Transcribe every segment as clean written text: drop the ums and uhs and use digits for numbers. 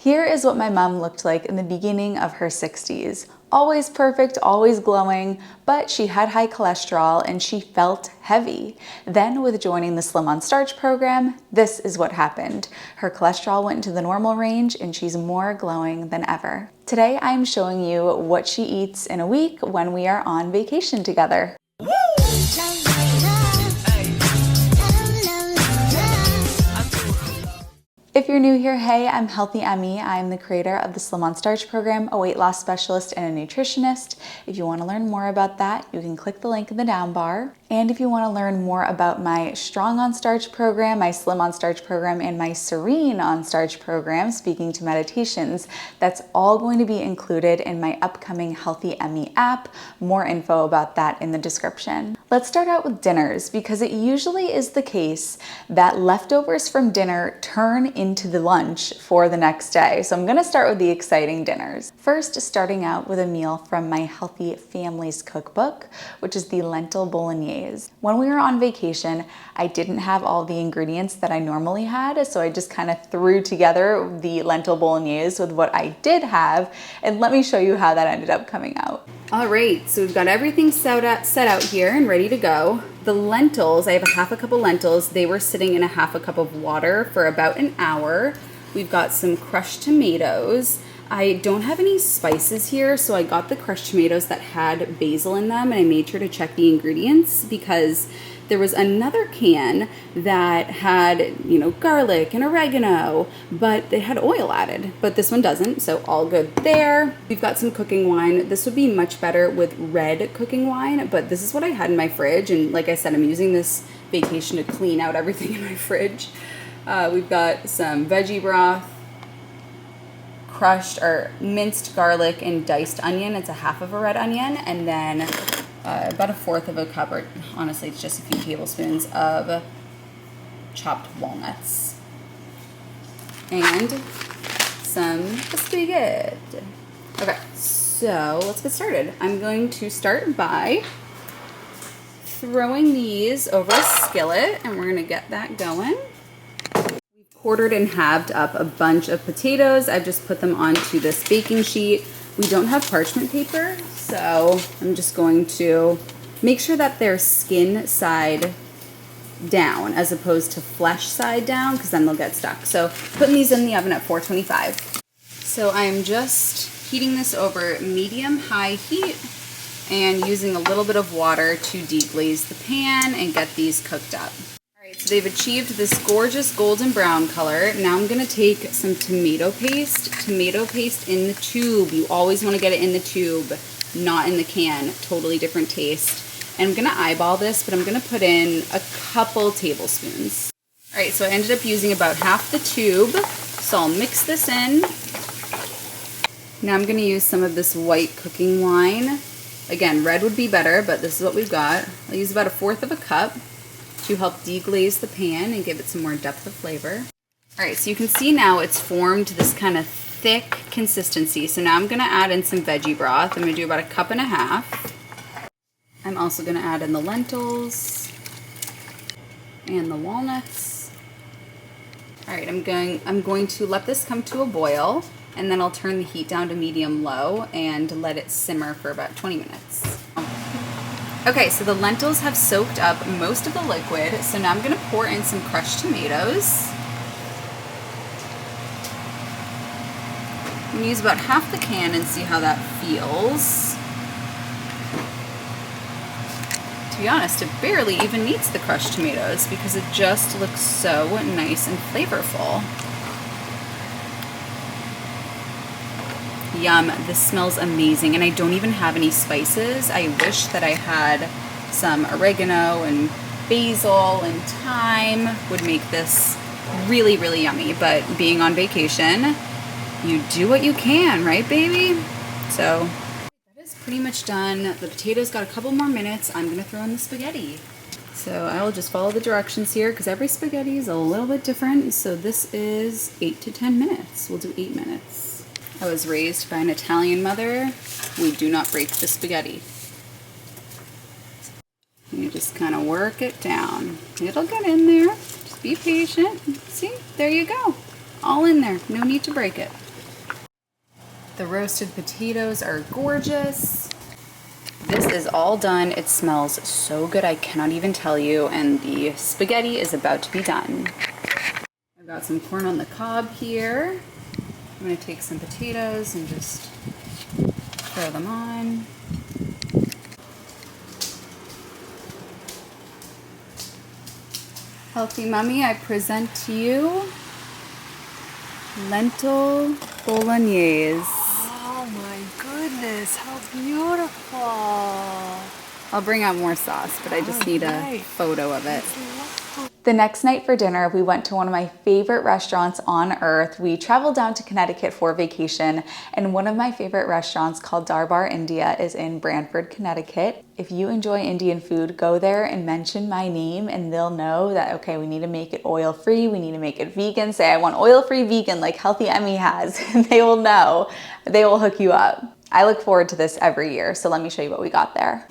Here is what my mom looked like in the beginning of her 60s. Always perfect, always glowing, but she had high cholesterol and she felt heavy. Then with joining the Slim on Starch program, this is what happened. Her cholesterol went into the normal range and she's more glowing than ever. Today I'm showing you what she eats in a week when we are on vacation together. If you're new here, hey, I'm Healthy Emmie. I'm the creator of the Slim on Starch program, a weight loss specialist and a nutritionist. If you want to learn more about that, you can click the link in the down bar. And if you want to learn more about my Strong on Starch program, my Slim on Starch program, and my Serene on Starch program, speaking to meditations, that's all going to be included in my upcoming Healthy Emmie app. More info about that in the description. Let's start out with dinners, because it usually is the case that leftovers from dinner turn into the lunch for the next day. So I'm gonna start with the exciting dinners. First, starting out with a meal from my Healthy Families cookbook, which is the lentil bolognese. When we were on vacation, I didn't have all the ingredients that I normally had, so I just kind of threw together the lentil bolognese with what I did have, and let me show you how that ended up coming out. All right, so we've got everything set out here and ready to go. The lentils, I have a half a cup of lentils. They were sitting in a half a cup of water for about an hour. We've got some crushed tomatoes. I don't have any spices here, so I got the crushed tomatoes that had basil in them, and I made sure to check the ingredients because there was another can that had, garlic and oregano, but it had oil added, but this one doesn't, so all good there. We've got some cooking wine. This would be much better with red cooking wine, but this is what I had in my fridge, and like I said, I'm using this vacation to clean out everything in my fridge. We've got some veggie broth, crushed or minced garlic and diced onion. It's a half of a red onion, and then about a fourth of a cup, or honestly it's just a few tablespoons of chopped walnuts and some spaghetti. Okay, so let's get started. I'm going to start by throwing these over a skillet, and we're going to get that going. Quartered and halved up a bunch of potatoes. I've just put them onto this baking sheet. We don't have parchment paper, so I'm just going to make sure that they're skin side down as opposed to flesh side down, because then they'll get stuck. So putting these in the oven at 425. So I'm just heating this over medium-high heat and using a little bit of water to deglaze the pan and get these cooked up. So they've achieved this gorgeous golden brown color. Now I'm going to take some tomato paste in the tube. You always want to get it in the tube, not in the can. Totally different taste. And I'm going to eyeball this, but I'm going to put in a couple tablespoons. All right, so I ended up using about half the tube. So I'll mix this in. Now I'm going to use some of this white cooking wine. Again, red would be better, but this is what we've got. I'll use about a fourth of a cup to help deglaze the pan and give it some more depth of flavor. All right, so you can see now it's formed this kind of thick consistency. So now I'm gonna add in some veggie broth. I'm gonna do about a cup and a half. I'm also gonna add in the lentils and the walnuts. All right, I'm going to let this come to a boil, and then I'll turn the heat down to medium-low and let it simmer for about 20 minutes. Okay, so the lentils have soaked up most of the liquid, so now I'm going to pour in some crushed tomatoes. I'm going to use about half the can and see how that feels. To be honest, it barely even needs the crushed tomatoes because it just looks so nice and flavorful. Yum, this smells amazing, and I don't even have any spices. I wish that I had some oregano and basil and thyme. Would make this really, really yummy, but being on vacation, you do what you can, right, baby? So that is pretty much done. The potatoes got a couple more minutes. I'm gonna throw in the spaghetti. So I will just follow the directions here because every spaghetti is a little bit different. So this is 8 to 10 minutes. We'll do 8 minutes. I was raised by an Italian mother. We do not break the spaghetti. You just kind of work it down. It'll get in there. Just be patient. See, there you go. all in there. No need to break it. The roasted potatoes are gorgeous. This is all done. It smells so good, I cannot even tell you. And the spaghetti is about to be done. I've got some corn on the cob here. I'm gonna take some potatoes and just throw them on. Healthy Mummy, I present to you lentil bolognese. Oh my goodness, how beautiful. I'll bring out more sauce, but I just need a photo of it. The next night for dinner, we went to one of my favorite restaurants on earth. We traveled down to Connecticut for vacation, and one of my favorite restaurants called Darbar India is in Branford, Connecticut. If you enjoy Indian food, go there and mention my name and they'll know that, okay, we need to make it oil-free, we need to make it vegan. Say, I want oil-free vegan like Healthy Emmie has, and they will know. They will hook you up. I look forward to this every year, so let me show you what we got there.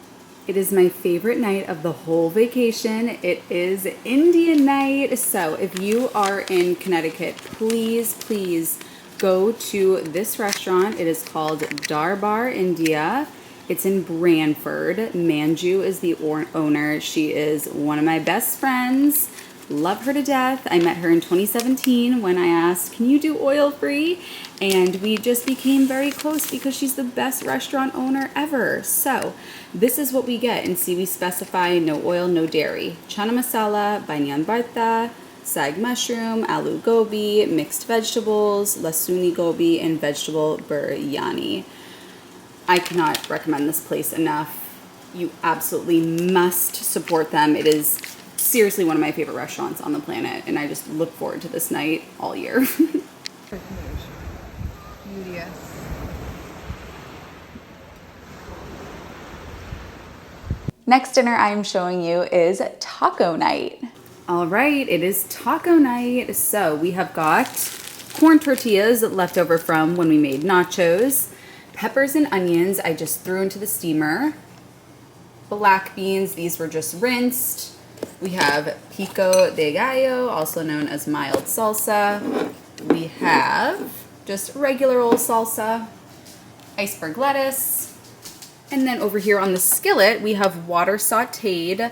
It is my favorite night of the whole vacation. It is Indian night. So if you are in Connecticut, please, please go to this restaurant. It is called Darbar India. It's in Branford. Manju is the owner. She is one of my best friends. Love her to death. I met her in 2017 when I asked, can you do oil-free? And we just became very close because she's the best restaurant owner ever. So this is what we get. And see, we specify no oil, no dairy. Chana masala, banyan bharta, sag mushroom, aloo gobi, mixed vegetables, lasuni gobi, and vegetable biryani. I cannot recommend this place enough. You absolutely must support them. It is seriously one of my favorite restaurants on the planet, and I just look forward to this night all year. Next dinner I am showing you is taco night. All right, it is taco night. So we have got corn tortillas left over from when we made nachos, peppers and onions I just threw into the steamer, black beans, these were just rinsed. We have pico de gallo, also known as mild salsa. We have just regular old salsa, iceberg lettuce, and then over here on the skillet, we have water sauteed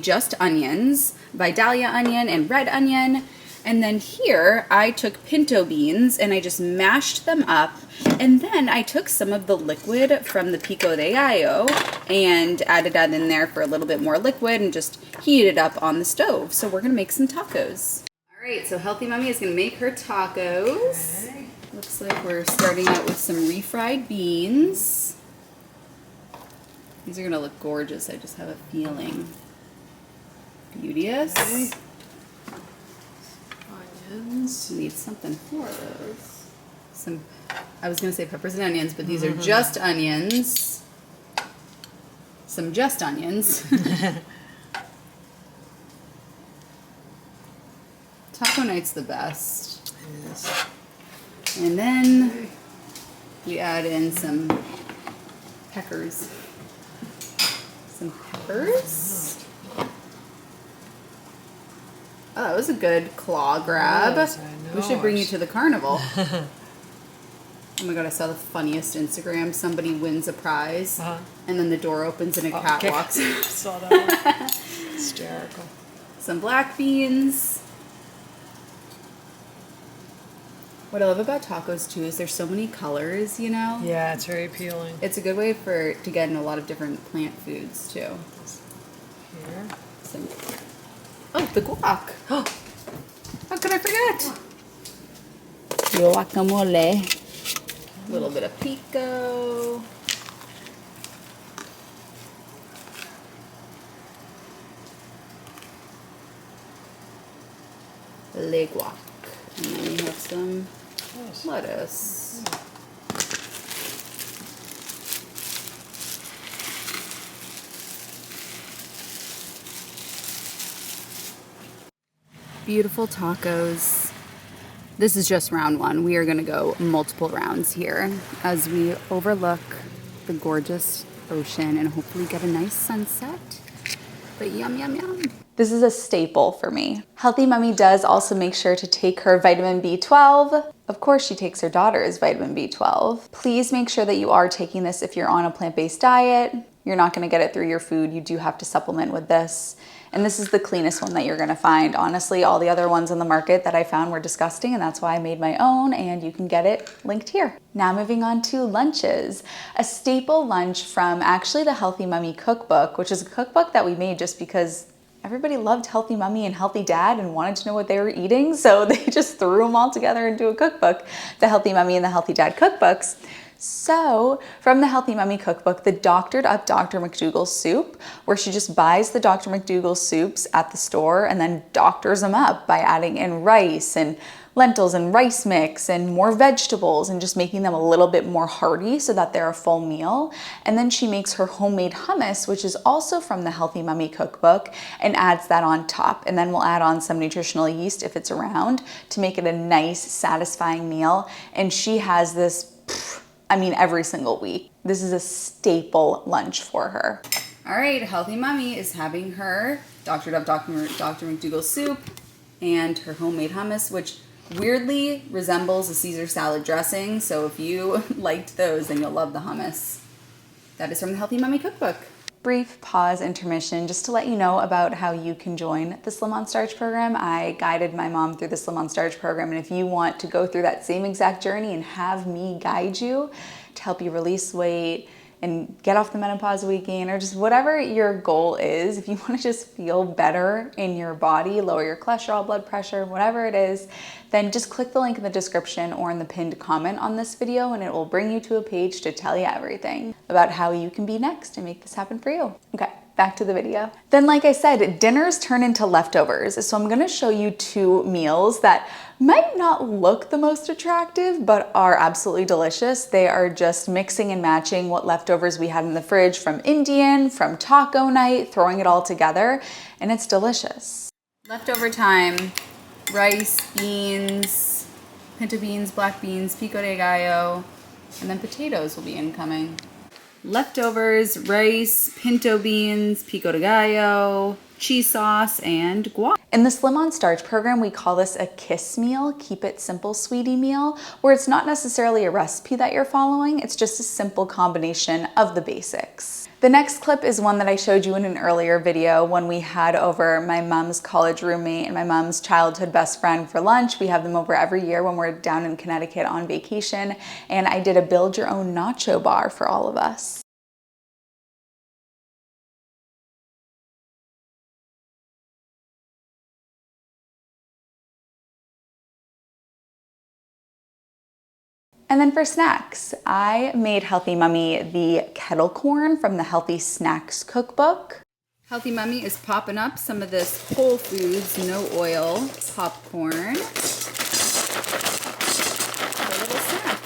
just onions, Vidalia onion and red onion. And then here I took pinto beans and I just mashed them up. And then I took some of the liquid from the pico de gallo and added that in there for a little bit more liquid and just heated it up on the stove. So we're gonna make some tacos. All right, so Healthy Mummy is gonna make her tacos. Okay. Looks like we're starting out with some refried beans. These are gonna look gorgeous, I just have a feeling. Beauteous. Okay. Onions. Need something for those. I was gonna say peppers and onions, but these are just onions. Some just onions. Taco night's the best. Yes. And then we add in some peppers. Some peppers. Oh, that was a good claw grab. Yes, we should bring you to the carnival. Oh my god, I saw the funniest Instagram. Somebody wins a prize, and then the door opens and a cat walks out. Saw that one. Hysterical. Some black beans. What I love about tacos too is there's so many colors, you know? Yeah, it's very appealing. It's a good way to get in a lot of different plant foods too. Here. Oh, the guac. How could I forget? Guacamole. A little bit of pico. Le guac. And then we have some lettuce. Beautiful tacos. This is just round one. We are going to go multiple rounds here as we overlook the gorgeous ocean and hopefully get a nice sunset. but yum, yum, yum. This is a staple for me. Healthy Mummy does also make sure to take her vitamin B12. Of course, she takes her daughter's vitamin B12. Please make sure that you are taking this if you're on a plant-based diet. You're not gonna get it through your food. You do have to supplement with this. And this is the cleanest one that you're gonna find. Honestly, all the other ones on the market that I found were disgusting, and that's why I made my own, and you can get it linked here. Now moving on to lunches. A staple lunch from actually the Healthy Mummy cookbook, which is a cookbook that we made just because everybody loved Healthy Mummy and Healthy Dad and wanted to know what they were eating, so they just threw them all together into a cookbook, the Healthy Mummy and the Healthy Dad cookbooks. So from the Healthy Mummy cookbook, the doctored up Dr. McDougall soup, where she just buys the Dr. McDougall soups at the store and then doctors them up by adding in rice and lentils and rice mix and more vegetables and just making them a little bit more hearty so that they're a full meal. And then she makes her homemade hummus, which is also from the Healthy Mummy cookbook, and adds that on top. And then we'll add on some nutritional yeast if it's around to make it a nice, satisfying meal. And she has this, every single week. This is a staple lunch for her. All right, Healthy Mummy is having her doctored up Dr. McDougall soup and her homemade hummus, which weirdly resembles a Caesar salad dressing. So if you liked those, then you'll love the hummus. That is from the Healthy Mummy cookbook. Brief pause intermission just to let you know about how you can join the Slim on Starch program. I guided my mom through the Slim on Starch program, and if you want to go through that same exact journey and have me guide you to help you release weight and get off the menopause weight gain, or just whatever your goal is, if you want to just feel better in your body, lower your cholesterol, blood pressure, whatever it is, then just click the link in the description or in the pinned comment on this video, and it will bring you to a page to tell you everything about how you can be next and make this happen for you. Okay, back to the video. Then, like I said, dinners turn into leftovers. So I'm gonna show you two meals that might not look the most attractive, but are absolutely delicious. They are just mixing and matching what leftovers we had in the fridge from Indian, from taco night, throwing it all together, and it's delicious. Leftover time, rice, beans, pinto beans, black beans, pico de gallo, and then potatoes will be incoming. Leftovers, rice, pinto beans, pico de gallo, cheese sauce, and guac. In the Slim on Starch program, we call this a KISS meal, keep it simple sweetie meal, where it's not necessarily a recipe that you're following, it's just a simple combination of the basics. The next clip is one that I showed you in an earlier video when we had over my mom's college roommate and my mom's childhood best friend for lunch. We have them over every year when we're down in Connecticut on vacation, and I did a build your own nacho bar for all of us. And then for snacks, I made Healthy Mummy the kettle corn from the Healthy Snacks cookbook. Healthy Mummy is popping up some of this Whole Foods, no oil popcorn. For a little snack.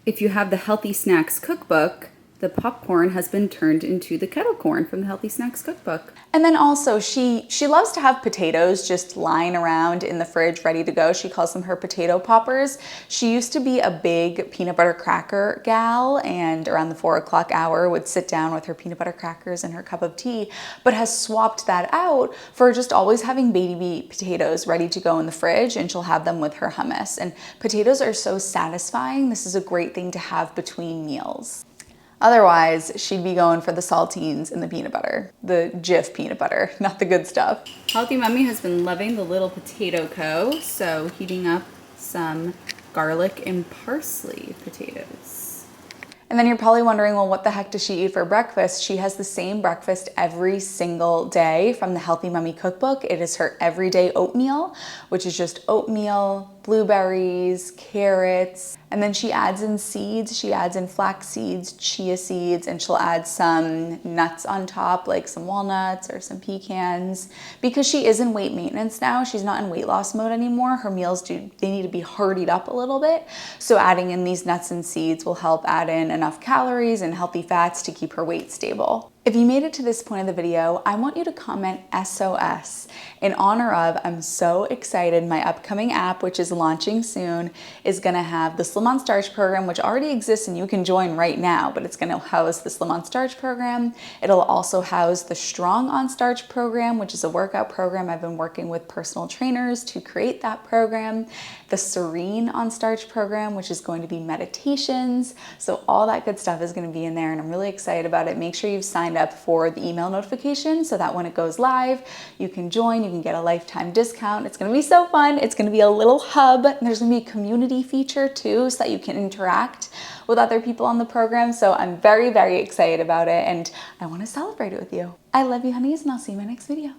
If you have the Healthy Snacks cookbook, the popcorn has been turned into the kettle corn from the Healthy Snacks cookbook. And then also she loves to have potatoes just lying around in the fridge ready to go. She calls them her potato poppers. She used to be a big peanut butter cracker gal, and around the 4 o'clock hour would sit down with her peanut butter crackers and her cup of tea, but has swapped that out for just always having baby potatoes ready to go in the fridge, and she'll have them with her hummus. And potatoes are so satisfying. This is a great thing to have between meals. Otherwise, she'd be going for the saltines and the peanut butter, the Jif peanut butter, not the good stuff. Healthy Mummy has been loving the little potato co, so heating up some garlic and parsley potatoes. And then you're probably wondering, well, what the heck does she eat for breakfast? She has the same breakfast every single day from the Healthy Mummy cookbook. It is her everyday oatmeal, which is just oatmeal, blueberries, carrots, and then she adds in seeds. She adds in flax seeds, chia seeds, and she'll add some nuts on top, like some walnuts or some pecans. Because she is in weight maintenance now, she's not in weight loss mode anymore. Her meals they need to be heartied up a little bit. So adding in these nuts and seeds will help add in enough calories and healthy fats to keep her weight stable. If you made it to this point of the video, I want you to comment SOS in honor of, I'm so excited, my upcoming app, which is launching soon, is gonna have the Slim on Starch program, which already exists and you can join right now, but it's gonna house the Slim on Starch program. It'll also house the Strong on Starch program, which is a workout program. I've been working with personal trainers to create that program. The Serene on Starch program, which is going to be meditations. So all that good stuff is gonna be in there and I'm really excited about it. Make sure you've signed up for the email notification so that when it goes live, you can join, you can get a lifetime discount. It's gonna be so fun. It's gonna be a little hub. There's gonna be a community feature too so that you can interact with other people on the program. So I'm very, very excited about it and I wanna celebrate it with you. I love you, honeys, and I'll see you in my next video.